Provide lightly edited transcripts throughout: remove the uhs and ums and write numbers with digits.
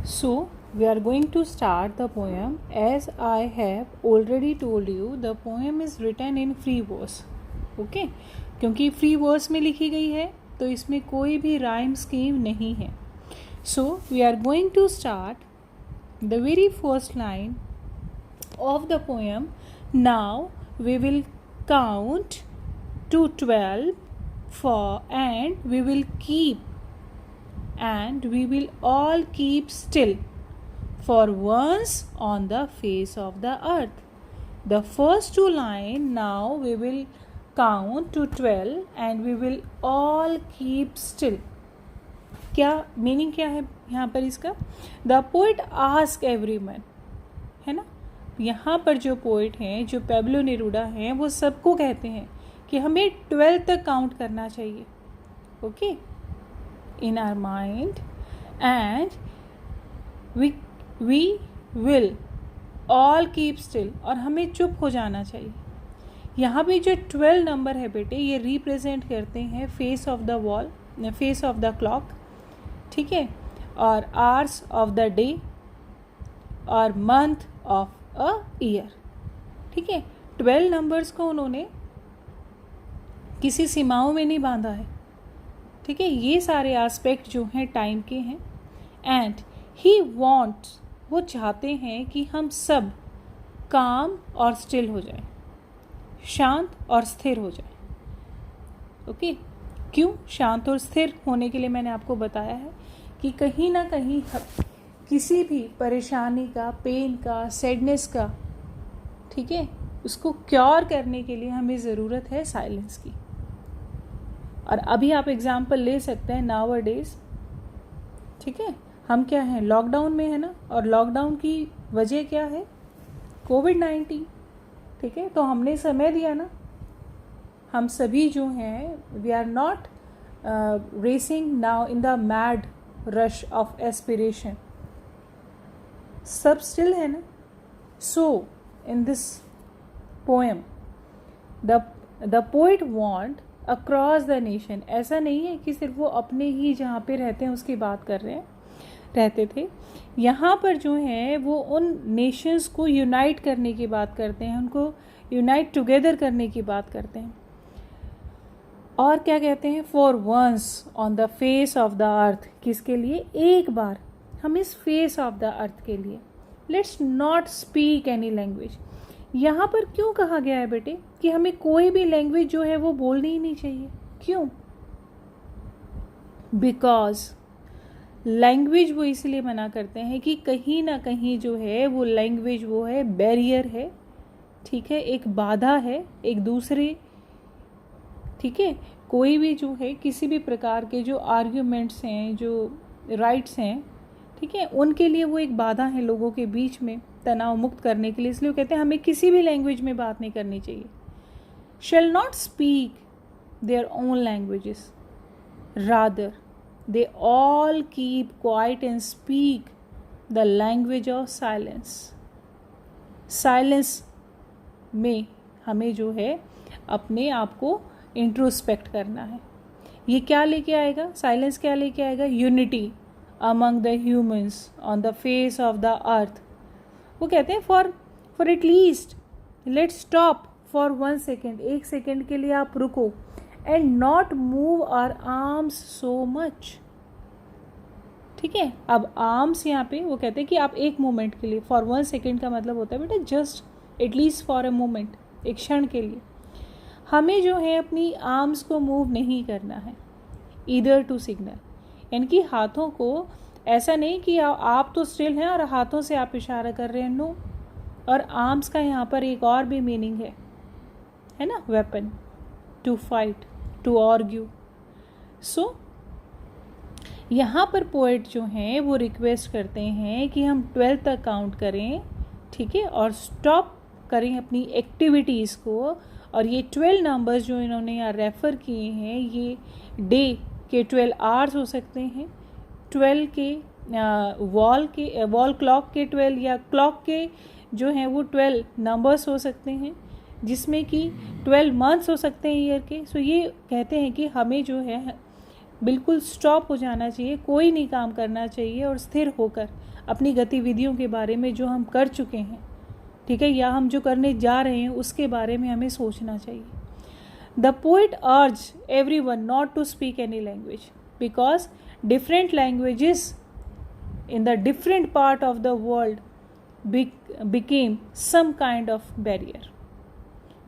So we are going to start the poem. As I have already told you, the poem is written in free verse. Okay? क्योंकि free verse में लिखी गई है तो इसमें कोई भी rhyme scheme नहीं है. So we are going to start the very first line of the poem. Now we will count to 12 and we will all keep still for once on the face of the earth. The first two lines, now we will count to 12 and we will all keep still. क्या meaning क्या है यहाँ पर इसका? The poet ask everyone, है ना. यहाँ पर जो पोइट हैं, जो पेब्लो नेरूडा हैं, वो सबको कहते हैं कि हमें 12 तक काउंट करना चाहिए. Okay, in our mind, and we will all keep still, और हमें चुप हो जाना चाहिए. यहाँ पे जो 12 नंबर है बेटे, ये रिप्रेजेंट करते हैं face of the wall, face of the clock, ठीक है, और आवर्स ऑफ द डे और मंथ ऑफ अ ईयर. ठीक है, 12 नंबर्स को उन्होंने किसी सीमाओं में नहीं बांधा है. ठीक है, ये सारे एस्पेक्ट जो हैं टाइम के हैं. एंड ही वॉन्ट्स, वो चाहते हैं कि हम सब काम और स्टिल हो जाए, शांत और स्थिर हो जाए. ओके, क्यों शांत और स्थिर होने के लिए मैंने आपको बताया है कि कहीं ना कहीं किसी भी परेशानी का, पेन का, सैडनेस का, ठीक है, उसको क्योर करने के लिए हमें ज़रूरत है साइलेंस की. और अभी आप एग्जाम्पल ले सकते हैं नाउ अ डेज. ठीक है, हम क्या हैं, लॉकडाउन में है ना, और लॉकडाउन की वजह क्या है, कोविड-19. ठीक है, तो हमने समय दिया ना. हम सभी जो हैं, we are not racing now in the mad rush of aspiration. सब स्टिल है ना. So in this poem the poet want across the nation. ऐसा नहीं है कि सिर्फ वो अपने ही जहाँ पे रहते हैं उसकी बात कर रहे हैं, रहते थे. यहाँ पर जो है वो उन नेशंस को यूनाइट करने की बात करते हैं, उनको यूनाइट टुगेदर करने की बात करते हैं. और क्या कहते हैं, for once on the face of the earth. किसके लिए? एक बार हम इस फेस ऑफ द अर्थ के लिए. Let's not speak any language. यहाँ पर क्यों कहा गया है बेटे कि हमें कोई भी लैंग्वेज जो है वो बोलनी ही नहीं चाहिए? क्यों? बिकॉज लैंग्वेज वो इसलिए मना करते हैं कि कहीं ना कहीं जो है वो लैंग्वेज वो है बैरियर है. ठीक है, एक बाधा है एक दूसरे. ठीक है, कोई भी जो है किसी भी प्रकार के जो आर्ग्यूमेंट्स हैं, जो राइट्स हैं, ठीक है, उनके लिए वो एक बाधा है लोगों के बीच में तनाव मुक्त करने के लिए. इसलिए वो कहते हैं हमें किसी भी लैंग्वेज में बात नहीं करनी चाहिए. Shall not speak their own languages, rather they all keep quiet and speak the language of silence. Silence में हमें जो है अपने आप को इंट्रोस्पेक्ट करना है. ये क्या लेके आएगा, साइलेंस क्या लेके आएगा? Unity among the humans on the face of the earth. वो कहते हैं for at least let's stop for 1 second. 1 second के लिए आप रुको. And not move our arms so much. ठीक है, अब आर्म्स यहाँ पे वो कहते हैं कि आप एक मोमेंट के लिए, फॉर 1 सेकेंड का मतलब होता है बेटा just at least for a moment, एक क्षण के लिए हमें जो है अपनी आर्म्स को मूव नहीं करना है. ईदर टू सिग्नल, यानी कि हाथों को, ऐसा नहीं कि आप तो स्टिल हैं और हाथों से आप इशारा कर रहे हैं. नो. और आर्म्स का यहाँ पर एक और भी मीनिंग है ना, weapon, to fight, to argue. So यहाँ पर पोएट जो हैं वो रिक्वेस्ट करते हैं कि हम 12 तक काउंट करें. ठीक है, और स्टॉप करें अपनी एक्टिविटीज़ को. और ये 12 नंबर्स जो इन्होंने यहाँ रेफ़र किए हैं, ये डे के 12 आवर्स हो सकते हैं, 12 के वॉल क्लॉक के 12, या क्लॉक के जो हैं वो 12 नंबर्स हो सकते हैं, जिसमें कि 12 मंथ्स हो सकते हैं ईयर के. सो ये कहते हैं कि हमें जो है बिल्कुल स्टॉप हो जाना चाहिए, कोई नहीं काम करना चाहिए और स्थिर होकर अपनी गतिविधियों के बारे में जो हम कर चुके हैं, ठीक है, या हम जो करने जा रहे हैं उसके बारे में हमें सोचना चाहिए. The poet urge everyone not to speak any language because different languages in the different part of the world became some kind of barrier.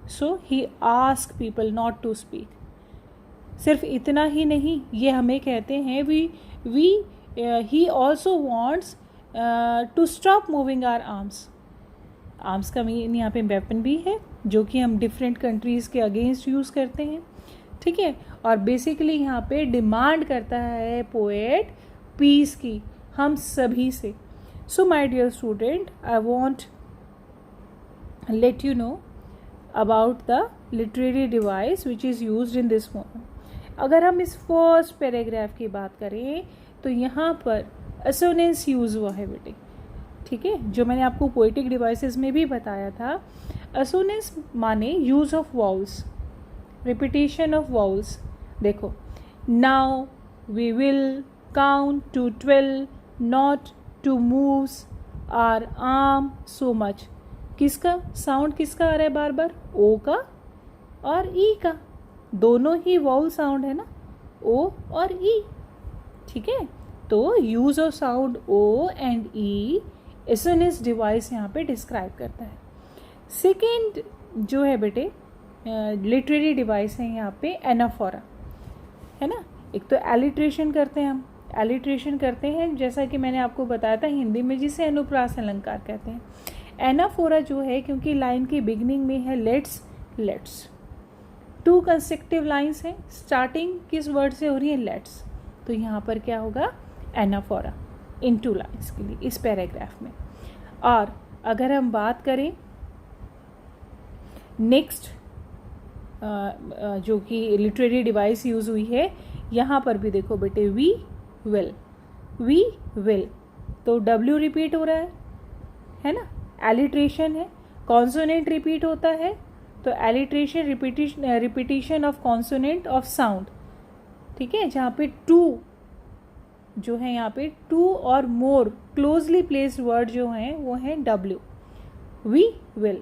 So he asked people not to speak. सिर्फ इतना ही नहीं, ये हमें कहते हैं he also wants to stop moving our arms. Arms का mean यहाँ पे वेपन भी है जो कि हम डिफरेंट कंट्रीज़ के अगेंस्ट यूज़ करते हैं, ठीक है. और बेसिकली यहाँ पे डिमांड करता है पोएट पीस की हम सभी से. So my dear student, I want let you know about the literary device which is used in this poem. अगर हम इस फर्स्ट पैराग्राफ की बात करें तो यहाँ पर असोनेंस यूज हुआ है बेटे, ठीक है, जो मैंने आपको पोएटिक डिवाइसेस में भी बताया था. असोनेंस माने use of vowels, repetition of vowels. देखो, now we will count to 12, not to moves our arm so much. किसका साउंड किसका आ रहा है बार बार? ओ का और ई का, दोनों ही वाउल साउंड है ना, ओ और ई, ठीक है. तो use of sound O and E assonance device यहाँ पे डिस्क्राइब करता है. सेकेंड जो है बेटे लिटरेरी डिवाइस है यहाँ पे एनाफोरा, है ना. एक तो एलिट्रेशन करते हैं हम, एलिट्रेशन करते हैं जैसा कि मैंने आपको बताया था हिंदी में जिसे अनुप्रास अलंकार कहते हैं. एनाफोरा जो है क्योंकि लाइन की बिगनिंग में है लेट्स, 2 कंसेक्टिव लाइंस हैं, स्टार्टिंग किस वर्ड से हो रही है? लेट्स. तो यहाँ पर क्या होगा? एनाफोरा इन 2 लाइन्स के लिए इस पैराग्राफ में. और अगर हम बात करें नेक्स्ट जो कि लिटरेरी डिवाइस यूज हुई है, यहाँ पर भी देखो बेटे वी विल, तो डब्ल्यू रिपीट हो रहा है ना, एलिट्रेशन है. कॉन्सोनेंट रिपीट होता है तो alliteration, repetition of consonant of sound, ठीक है. जहाँ पे 2 जो है, यहाँ पे 2 और मोर क्लोजली प्लेस्ड वर्ड जो हैं वो हैं W. We will.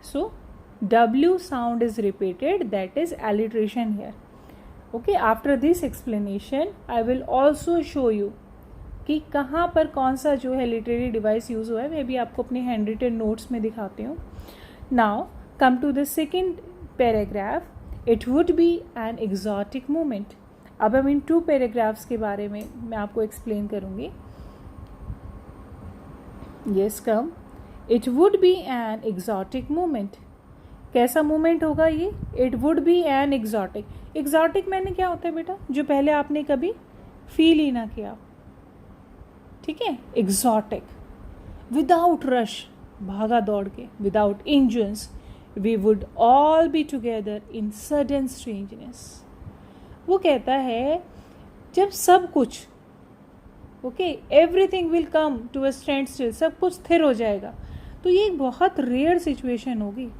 So W sound is repeated, that is alliteration here. Okay, after this explanation I will also show you कि कहाँ पर कौन सा जो है लिटरेरी डिवाइस यूज़ हुआ है. मैं भी आपको अपने हैंड रिटन नोट्स में दिखाती हूँ. Now come to the second paragraph. It would be an exotic moment. अब हम इन 2 पैराग्राफ्स के बारे में मैं आपको एक्सप्लेन करूँगी. Yes, come. It would be an exotic moment. कैसा मोमेंट होगा ये? It would be an exotic. Exotic मैंने क्या होता है बेटा? जो पहले आपने कभी फील ही ना किया, ठीक है. एग्जॉटिक, विदाउट रश, भागा दौड़ के, without engines, we would all be together in sudden strangeness. वो कहता है जब सब कुछ everything will come to a standstill, सब कुछ स्थिर हो जाएगा. तो ये एक बहुत रेयर सिचुएशन होगी,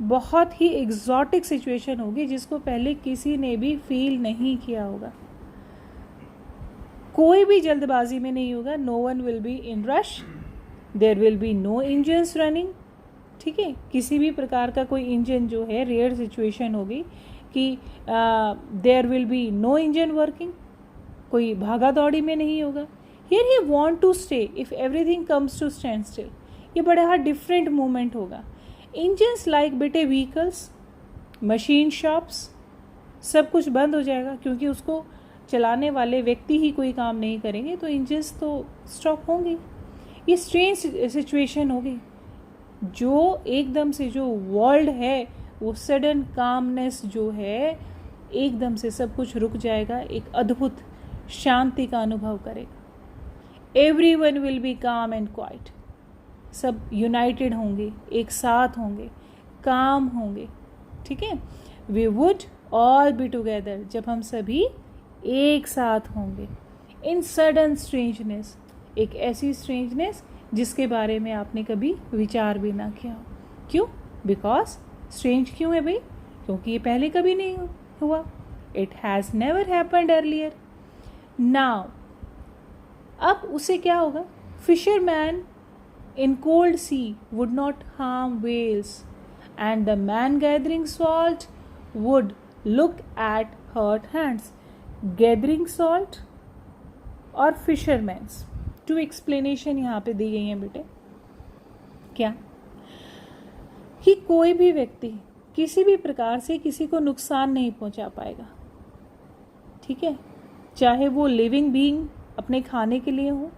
बहुत ही एग्जॉटिक सिचुएशन होगी जिसको पहले किसी ने भी फील नहीं किया होगा. कोई भी जल्दबाजी में नहीं होगा. No one will be in rush, there will be no engines running, ठीक है. किसी भी प्रकार का कोई इंजन जो है, रेयर सिचुएशन होगी कि there will be no engine working, कोई भागा दौड़ी में नहीं होगा. Here he want to stay if everything comes to standstill. ये बड़ा डिफरेंट मोमेंट होगा. इंजन्स लाइक बेटे व्हीकल्स, मशीन शॉप्स, सब कुछ बंद हो जाएगा क्योंकि उसको चलाने वाले व्यक्ति ही कोई काम नहीं करेंगे तो इंजन्स तो स्टॉप होंगे. ये स्ट्रेंज सिचुएशन होगी जो एकदम से जो वर्ल्ड है वो सडन कामनेस जो है, एकदम से सब कुछ रुक जाएगा, एक अद्भुत शांति का अनुभव करेगा. Everyone will be calm and quiet. सब यूनाइटेड होंगे, एक साथ होंगे, काम होंगे, ठीक है. We would all be together, जब हम सभी एक साथ होंगे. इन सडन स्ट्रेंजनेस, एक ऐसी स्ट्रेंजनेस जिसके बारे में आपने कभी विचार भी ना किया हो. क्यों? बिकॉज स्ट्रेंज क्यों है भाई? क्योंकि ये पहले कभी नहीं हुआ. It has never happened earlier. Now, अब उसे क्या होगा? Fisherman in cold sea would not harm whales, and the man gathering salt would look at hurt hands. Gathering salt और fishermen's, टू एक्सप्लेनेशन यहाँ पे दी गई हैं बेटे. क्या कि कोई भी व्यक्ति किसी भी प्रकार से किसी को नुकसान नहीं पहुंचा पाएगा, ठीक है, चाहे वो लिविंग बीइंग अपने खाने के लिए हो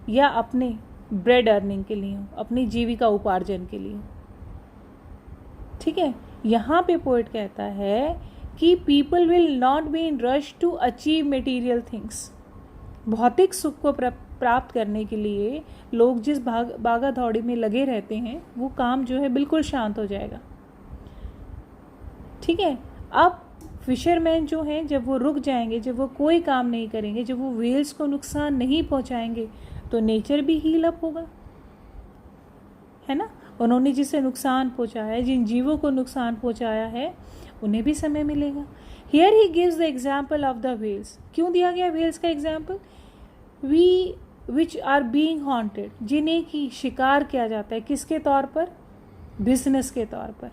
या अपने ब्रेड अर्निंग के लिए हो, अपनी जीविका उपार्जन के लिए हो, ठीक है. यहाँ पे पोएट कहता है कि people will not be in rush to achieve material things. भौतिक सुख को प्राप्त करने के लिए लोग जिस भागा दौड़ी में लगे रहते हैं वो काम जो है बिल्कुल शांत हो जाएगा, ठीक है. अब फिशरमैन जो हैं जब वो रुक जाएंगे, जब वो कोई काम नहीं करेंगे, जब वो व्हेल्स को नुकसान नहीं पहुंचाएंगे तो नेचर भी हील अप होगा, है ना. उन्होंने जिसे नुकसान पहुंचाया है, जिन जीवों को नुकसान पहुंचाया है, उन्हें भी समय मिलेगा. Here he gives the example of the whales. क्यों दिया गया व्हेल्स का example? Which are being haunted, जिन्हें की शिकार किया जाता है. किसके तौर पर? बिजनेस के तौर पर,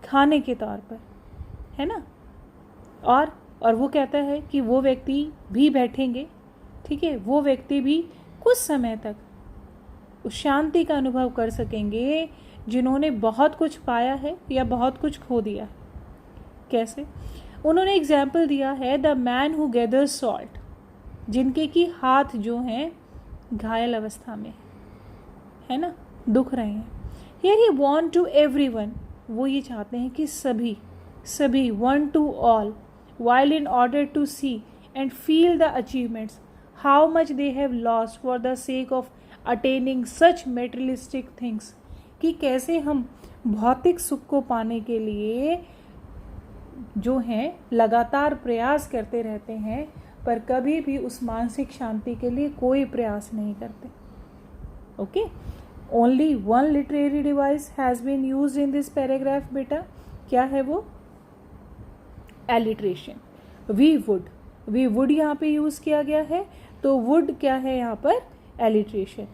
खाने के तौर पर, है ना. और वो कहता है कि वो व्यक्ति भी बैठेंगे, ठीक है, वो व्यक्ति भी कुछ समय तक उस शांति का अनुभव कर सकेंगे जिन्होंने बहुत कुछ पाया है या बहुत कुछ खो दिया. कैसे? उन्होंने एग्जाम्पल दिया है the man who gathers salt, जिनके की हाथ जो हैं घायल अवस्था में, है ना, दुख रहे हैं. Here he want to everyone, वो ये चाहते हैं कि सभी one to all, while in order to see and feel the achievements how much they have lost for the sake of attaining such materialistic things, कि कैसे हम भौतिक सुख को पाने के लिए जो हैं लगातार प्रयास करते रहते हैं पर कभी भी उस मानसिक शांति के लिए कोई प्रयास नहीं करते. Okay, only one literary device has been used in this paragraph. बेटा क्या है वो? एलिट्रेशन. वी वुड यहाँ पे यूज किया गया है, तो वुड क्या है यहाँ पर? एलिट्रेशन.